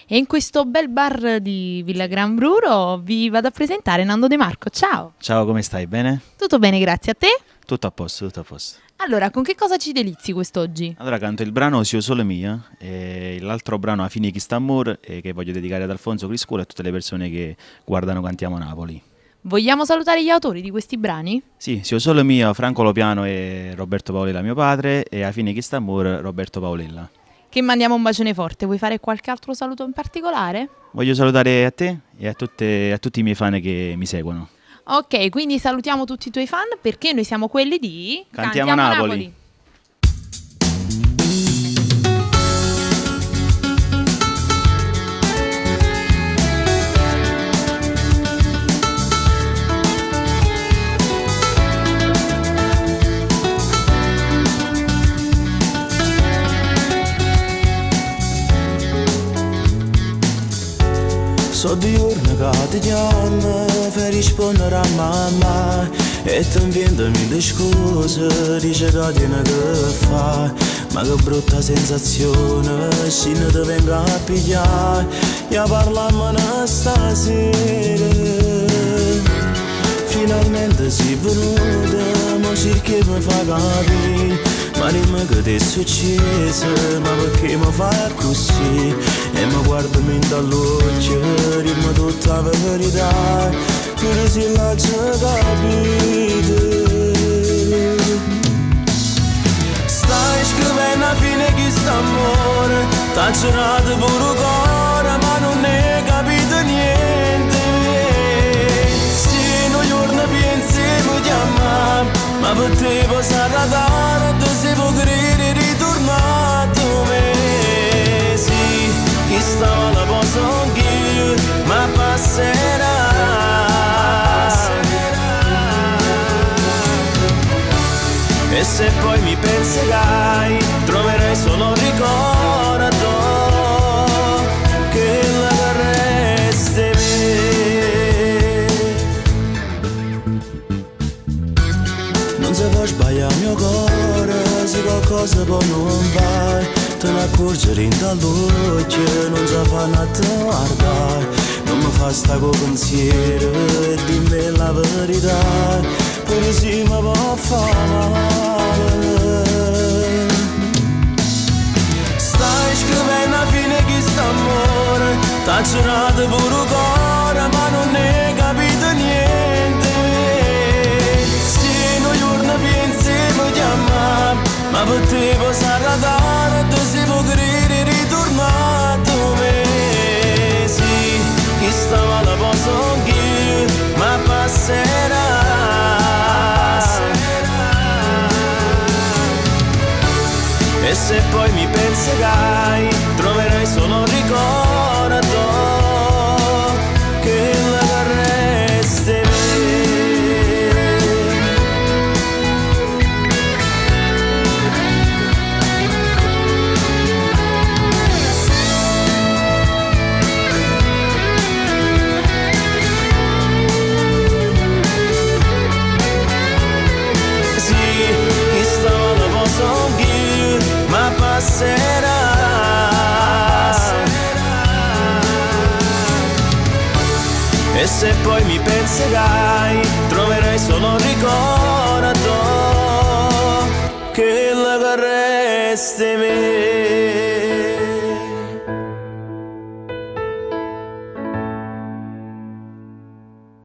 E in questo bel bar di Villa Gran Bruro vi vado a presentare Nando De Marco. Ciao! Ciao, come stai? Bene? Tutto bene, grazie a te? Tutto a posto, tutto a posto. Allora, con che cosa ci delizi quest'oggi? Allora canto il brano Sio Sole Mia e l'altro brano A fine chi sta amor che voglio dedicare ad Alfonso Criscuolo e a tutte le persone che guardano Cantiamo Napoli. Vogliamo salutare gli autori di questi brani? Sì, Sio Sole Mia, Franco Lopiano e Roberto Paolella mio padre e A fine chi sta amor Roberto Paolella. Che mandiamo un bacione forte. Vuoi fare qualche altro saluto in particolare? Voglio salutare a te e a tutti i miei fan che mi seguono. Ok, quindi salutiamo tutti i tuoi fan perché noi siamo quelli di Cantiamo Napoli. So diurno che ti chiamo per rispondere a mamma e ti inventami le scuse, dice che tiene che fa, ma che brutta sensazione se ne ti venga a pigliare, e parliamo stasera, finalmente sei venuta, ma cerchi mi fa capire. Ma dimmi che ti è successo, ma perché mi fai così? E mi guardami dall'occhio, dimmi tutta la verità, pure se l'ho già capito. Stai scrivendo a fine chi sta amore, t'ha girato pure cuore, ma non ne capito niente. Se noi giorni pensiamo di amare, ma per te posso radare, te si può credere ritornato me. Sì, chi stava la posso anch'io, ma passerà. E se poi mi penserai, troverai solo un ricordo che la resta in me. Non si può sbagliare il mio cuore, se qualcosa poi non va, te ne accorgere dall'occhio, non si fa a te guardare, non mi fa sta col pensiero, e dimmi la verità, pure se mi può fare male. Stai scrivendo a fine chi sta amore, t'ha girato pure cuore, ma non ne capito niente. Pensiamo di amare, ma per te posso radare, te si può credere ritornato me. Sì, chi stava la posso anch'io, ma passerà. E se poi mi penserai, troverai solo un ricordo che la resta in me. Passerà. E se poi mi penserai, troverai solo un ricordo che la resta in me.